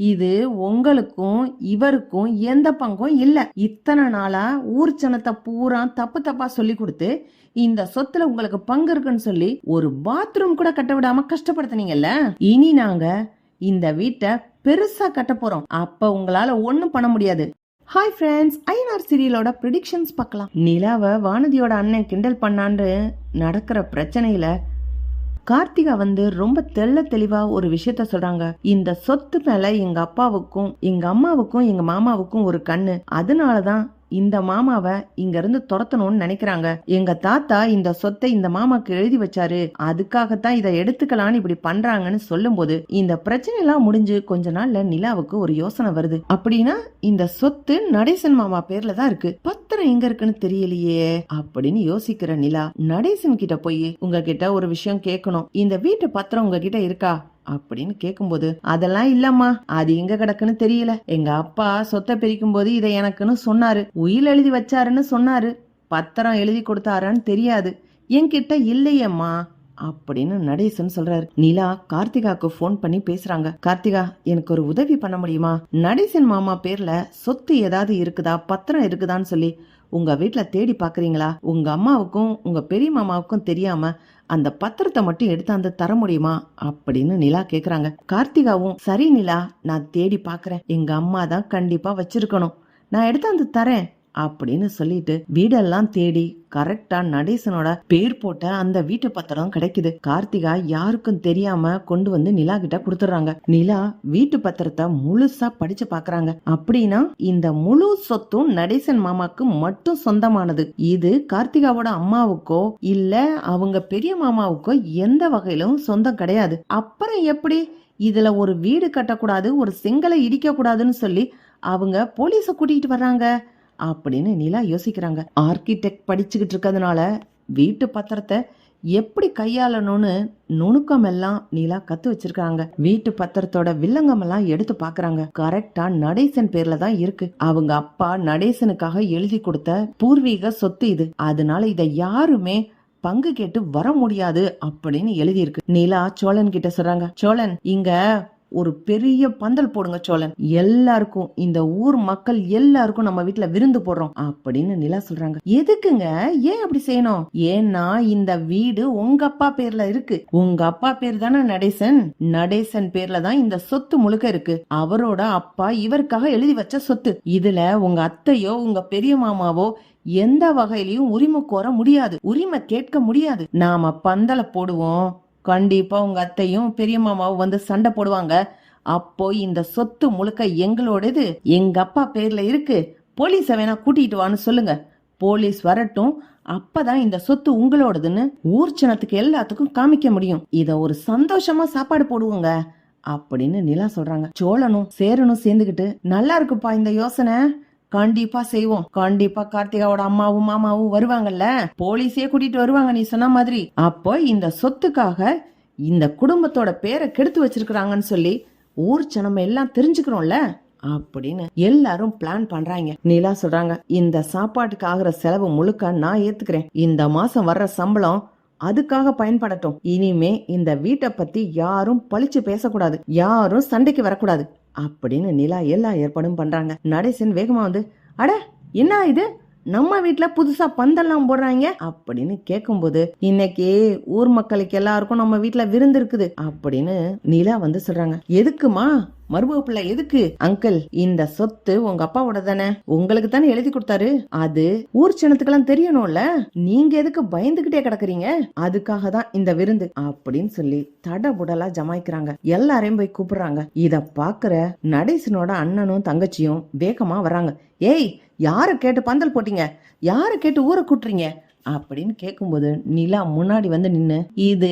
இது உங்களுக்கும் இவருக்கும் எந்த பங்கும் இல்ல. இத்தனை நாளா ஊர் ஜனத்தை பூரா தப்பு தப்பா சொல்லி கொடுத்து இந்த சொத்துல உங்களுக்கு பங்கு இருக்குன்னு சொல்லி ஒரு பாத்ரூம் கூட கட்ட விடாம கஷ்டப்படுத்தினீங்கல்ல. இனி நாங்க இந்த வீட்டை பெருசா கட்ட போறோம். அப்ப உங்களால ஒண்ணும் பண்ண முடியாது. ஹாய் ஃப்ரெண்ட்ஸ், ஐஎன்ஆர் சீரியலோட ப்ரெடிக்ஷன்ஸ் பார்க்கலாம். நிலாவை வானதியோட அண்ணன் கிண்டல் பண்ணான்னு நடக்கிற பிரச்சனையில கார்த்திகா ரொம்ப தெளிவா ஒரு விஷயத்த சொல்றாங்க. இந்த சொத்து மேல எங்க அப்பாவுக்கும் எங்க அம்மாவுக்கும் எங்க மாமாவுக்கும் ஒரு கண்ணு. அதனாலதான் இந்த மாமாவை இங்க இருந்து துரத்தணும்னு நினைக்கிறாங்க. எங்க தாத்தா இந்த சொத்தை இந்த மாமாக்கு எழுதி வச்சாரு, அதுக்காகத்தான் இதை எடுத்துக்கலான்னு இப்படி பண்றாங்கன்னு சொல்லும் போது இந்த பிரச்சனை எல்லாம் முடிஞ்சு கொஞ்ச நாள்ல நிலாவுக்கு ஒரு யோசனை வருது. அப்படின்னா இந்த சொத்து நடேசன் மாமா பேர்ல தான் இருக்கு, பத்திரம் எங்க இருக்குன்னு தெரியலையே அப்படின்னு யோசிக்கிற நிலா நடேசன் கிட்ட போய் உங்ககிட்ட ஒரு விஷயம் கேட்கணும், இந்த வீட்டு பத்திரம் உங்ககிட்ட இருக்கா அப்படின்னு கேக்கும்போது, அதெல்லாம் இல்லம்மா, அது எங்க கிடக்குன்னு தெரியல. எங்க அப்பா சொத்தை பிரிக்கும் போது இதை எனக்குன்னு சொன்னாரு, உயில் எழுதி வச்சாருன்னு சொன்னாரு, பத்திரம் எழுதி கொடுத்தாரான்னு தெரியாது, என்கிட்ட இல்லையம்மா அப்படின்னு நடேசன் சொல்றாரு. நிலா கார்த்திகாக்கு போன் பண்ணி பேசுறாங்க. கார்த்திகா, எனக்கு ஒரு உதவி பண்ண முடியுமா? நடேசன் மாமா பேர்ல சொத்து ஏதாவது இருக்குதா, பத்திரம் இருக்குதான்னு சொல்லி உங்க வீட்டுல தேடி பாக்குறீங்களா? உங்க அம்மாவுக்கும் உங்க பெரிய மாமாவுக்கும் தெரியாம அந்த பத்திரத்தை மட்டும் எடுத்தாந்து தர முடியுமா அப்படின்னு நிலா கேக்குறாங்க. கார்த்திகாவும் சரி நிலா, நான் தேடி பாக்குறேன், எங்க அம்மா தான் கண்டிப்பா வச்சிருக்கணும், நான் எடுத்தாந்து தரேன் அப்படின்னு சொல்லிட்டு வீடெல்லாம் தேடி கரெக்டா நடேசனோட பேர் போட்ட அந்த வீட்டு பத்திரம் கிடைக்குது. கார்த்திகா யாருக்கும் தெரியாம கொண்டு வந்து நிலா கிட்ட கொடுத்துறாங்க. நிலா வீட்டு பத்திரத்தை முழுசா படிச்சு பாக்குறாங்க. அப்படின்னா இந்த முழு சொத்தும் நடேசன் மாமாக்கு மட்டும் சொந்தமானது. இது கார்த்திகாவோட அம்மாவுக்கோ இல்ல அவங்க பெரிய மாமாவுக்கோ எந்த வகையிலும் சொந்தம் கிடையாது. அப்புறம் எப்படி இதுல ஒரு வீடு கட்டக்கூடாது, ஒரு செங்கலை இடிக்க கூடாதுன்னு சொல்லி அவங்க போலீஸ கூட்டிட்டு வர்றாங்க அப்படின்னு நிலா யோசிக்கிறாங்க. ஆர்கிடெக்ட் படிச்சுக்கிட்டு இருக்கிறதுனால வீட்டு பத்திரத்தை எப்படி கையாளணும்னு நுணுக்கம் எல்லாம் நிலா கத்து வச்சிருக்காங்க. வீட்டு பத்திரத்தோட வில்லங்கம் எல்லாம் எடுத்து பாக்குறாங்க. கரெக்டா நடேசன் பேர்ல தான் இருக்கு. அவங்க அப்பா நடேசனுக்காக எழுதி கொடுத்த பூர்வீக சொத்து இது, அதனால இத யாருமே பங்கு கேட்டு வர முடியாது அப்படின்னு எழுதி இருக்கு. நிலா சோழன் கிட்ட சொல்றாங்க, சோழன் இங்க ஒரு பெரிய பந்தல் போடுங்க சோழன், எல்லாருக்கும் இந்த ஊர் மக்கள் எல்லாருக்கும் நம்ம வீட்டுல விருந்து போடுறோம் அப்படின்னு நிலா சொல்றாங்க. எதுக்குங்க, ஏன் அப்படி செய்யணும்? ஏன்னா இந்த வீடு உங்க அப்பா பேர்ல இருக்கு. உங்க அப்பா பேர் தானே நடேசன், நடேசன் பேர்ல தான் இந்த சொத்து முழுக்க இருக்கு. அவரோட அப்பா இவருக்காக எழுதி வச்ச சொத்து. இதுல உங்க அத்தையோ உங்க பெரிய மாமாவோ எந்த வகையிலயும் உரிமை கோர முடியாது, உரிமை கேட்க முடியாது. நாம பந்தல போடுவோம், கண்டிப்பா உங்க அத்தையும் பெரிய மாமாவும் வந்து சண்டை போடுவாங்க. அப்போ இந்த சொத்து முழுக்க எங்களோடது, எங்க அப்பா பேர்ல இருக்கு, போலீஸ வேணா கூட்டிட்டு வான்னு சொல்லுங்க, போலீஸ் வரட்டும், அப்பதான் இந்த சொத்து உங்களோடதுன்னு ஊர் ஜனத்துக்கு எல்லாத்துக்கும் காமிக்க முடியும். இத ஒரு சந்தோஷமா சாப்பாடு போடுவோங்க அப்படின்னு நிலா சொல்றாங்க. சோழனும் சேரனும் சேர்ந்துகிட்டு நல்லா இருக்குப்பா இந்த யோசனை, கண்டிப்பா செய்வோம், கண்டிப்பா கார்த்திகாவோட அம்மாவும் மாமாவும் வருவாங்கல்ல, போலீஸே கூட்டிட்டு வருவாங்க நீ சொன்ன மாதிரி, அப்போ இந்த சொத்துக்காக இந்த குடும்பத்தோட பேரை கெடுத்து வச்சிருக்காங்கன்னு சொல்லி ஊர் ஜனம் எல்லாம் தெரிஞ்சுக்கிறோம்ல அப்படின்னு எல்லாரும் பிளான் பண்றாங்க. நிலா சொல்றாங்க, இந்த சாப்பாட்டுக்கு ஆகிற செலவு முழுக்க நான் ஏத்துக்கிறேன், இந்த மாசம் வர்ற சம்பளம் அதுக்காக பயன்படட்டும், இனிமே இந்த வீட்டை பத்தி யாரும் பழிச்சு பேசக்கூடாது, யாரும் சண்டைக்கு வரக்கூடாது அப்படின்னு நிலா எல்லா ஏற்பாடும் பண்றாங்க. நடேசன் வேகமா வந்து, அட என்ன இது, நம்ம வீட்டுல புதுசா பந்தெல்லாம் போடுறாங்க அப்படின்னு கேக்கும்போது, இன்னைக்கு ஊர் மக்களுக்கு எல்லாருக்கும் நம்ம வீட்டுல விருந்து இருக்குது அப்படின்னு நிலா வந்து சொல்றாங்க. எதுக்குமா மருமக பிள்ளை, எதுக்கு? அங்கிள், இந்த சொத்து உங்க அப்பாவோட தானே, உங்களுக்கு தானே எழுதி கொடுத்தாரு, அது ஊர் ஜனத்துக்கெல்லாம் தெரியணும்ல, நீங்க எதுக்கு பயந்துகிட்டே கிடக்குறீங்க, அதுக்காக தான் இந்த விருந்து அப்படின்னு சொல்லி தடபுடலா ஜமாய்க்கிறாங்க. எல்லாரையும் போய் கூப்பிடுறாங்க. இத பாக்குற நடேசனோட அண்ணனும் தங்கச்சியும் வேகமா வராங்க. ஏய், யார கேட்டு பந்தல் போட்டீங்க, யார கேட்டு ஊரை கூட்டுறீங்க அப்படின்னு கேக்கும்போது நிலா முன்னாடி வந்து நின்னு, இது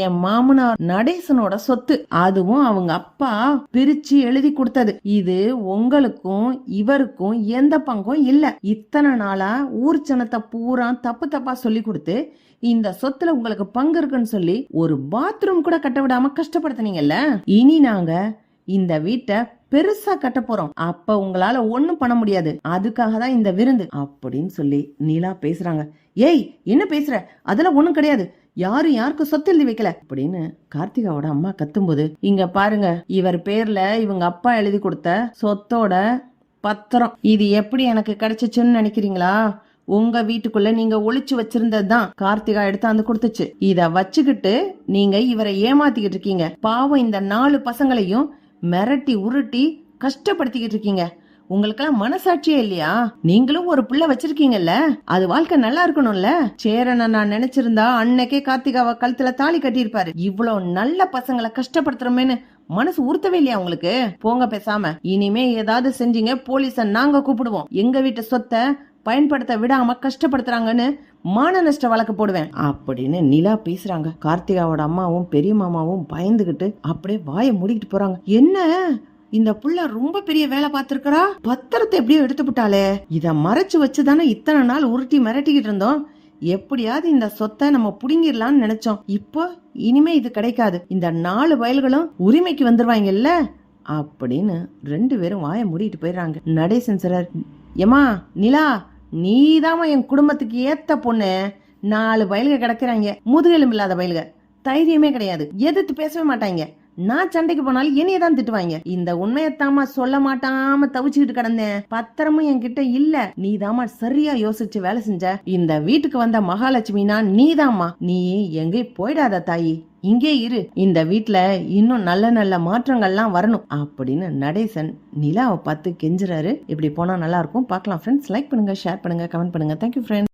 என் மாமனார் நடேசனோட சொத்து, அதுவும் அவங்க அப்பா பிரிச்சு எழுதி கொடுத்தது, இது உங்களுக்கும் இவருக்கும் எந்த பங்கும் இல்ல. இத்தனை நாளா ஊர் ஜனத்தை பூரா தப்பு தப்பா சொல்லி கொடுத்து இந்த சொத்துல உங்களுக்கு பங்கு இருக்குன்னு சொல்லி ஒரு பாத்ரூம் கூட கட்ட விடாம கஷ்டப்படுத்தினீங்கல்ல. இனி நாங்க இந்த வீட்டை பெருசா கட்ட போறோம், அப்ப உங்களால ஒண்ணும் பண்ண முடியாது, அதுக்காக தான் இந்த விருந்து அப்படின்னு சொல்லி நிலா பேசுறாங்க. ஏய், என்ன பேசுற, அதெல்லாம் ஒண்ணும் கிடையாது, யாரும் யாருக்கும் சொத்து எழுதி வைக்கல அப்படின்னு கார்த்திகாவோட அம்மா கத்தும்போது, இங்க பாருங்க, இவர் பேர்ல இவங்க அப்பா எழுதி கொடுத்த சொத்தோட பத்திரம் இது எப்படி எனக்கு கிடைச்சிச்சுன்னு நினைக்கிறீங்களா? உங்க வீட்டுக்குள்ள நீங்க ஒளிச்சு வச்சிருந்ததுதான் கார்த்திகா எடுத்தாந்து கொடுத்துச்சு. இத வச்சுக்கிட்டு நீங்க இவரை ஏமாத்திக்கிட்டு இருக்கீங்க. பாவம் இந்த 4 பசங்களையும் மிரட்டி உருட்டி கஷ்டப்படுத்திக்கிட்டு இருக்கீங்க. உங்களுக்கெல்லாம் மனசாட்சியே இல்லையா? நீங்களும் ஒரு புள்ள வச்சிருக்கீங்கல்ல, அது வாழ்க்கை நல்லா இருக்கணும்ல. சேரனை நான் நினைச்சிருந்தா அன்னைக்கே கார்த்திகாவை கழுத்துல தாலி கட்டியிருப்பாரு. இவ்வளவு நல்ல பசங்களை கஷ்டப்படுத்துறோமேன்னு மனசு உறுத்தவே இல்லையா உங்களுக்கு? போங்க பேசாம. இனிமே ஏதாவது செஞ்சீங்க போலீஸ நாங்க கூப்பிடுவோம். எங்க வீட்டு சொத்தை பயன்படுத்த விடாம கஷ்டப்படுத்துறாங்கன்னு மான நஷ்ட வழக்கு போடுவேன் அப்படின்னு நிலா பேசுறாங்க. கார்த்திகாவோட அம்மாவும் பெரிய மாமாவும் பயந்துகிட்டு அப்படியே வாயை மூடிக்கிட்டு போறாங்க. என்ன இந்த புள்ள ரொம்ப பெரிய வேலை பார்த்திருக்கா? பத்திரத்தை எப்படியோ எடுத்து விட்டாலே. இத மறைச்சு வச்சுதானே இத்தனை நாள் உருட்டி மிரட்டிக்கிட்டு இருந்தோம். எப்படியாவது இந்த சொத்தை நம்ம புடுங்கிடலாம்னு நினைச்சோம். இப்போ இனிமே இது கிடைக்காது. இந்த 4 வயல்களும் உரிமைக்கு வந்துருவாங்கல்ல அப்படின்னு 2 பேரும் வாயை மூடிட்டு போயிடுறாங்க. நடேசன் சார், ஏமா நிலா, நீதாமா என் குடும்பத்துக்கு ஏத்த பொண்ணு. 4 வயல்க கிடக்குறாங்க, முதுகெலும்பு இல்லாத வயல்க, தைரியமே கிடையாது, எதிர்த்து பேசவே மாட்டாங்க. நான் சண்டைக்கு போனாலும் என்னைய தான் திட்டுவாங்க. இந்த உண்மையத்தாமா சொல்ல மாட்டாம தவிச்சுக்கிட்டு கிடந்தேன். பத்திரமும் என்கிட்ட இல்ல. நீதாமா சரியா யோசிச்சு வேலை செஞ்ச. இந்த வீட்டுக்கு வந்த மகாலட்சுமினா நீதாமா. நீ எங்கே போயிடாத தாயி, இங்கே இரு. இந்த வீட்டுல இன்னும் நல்ல நல்ல மாற்றங்கள்லாம் வரணும் அப்படின்னு நடேசன் நிலாவை பார்த்து கெஞ்சுறாரு. இப்படி போனா நல்லா இருக்கும். பார்க்கலாம் ஃப்ரெண்ட்ஸ். லைக் பண்ணுங்க, ஷேர் பண்ணுங்க, கமெண்ட் பண்ணுங்க. Thank you friends.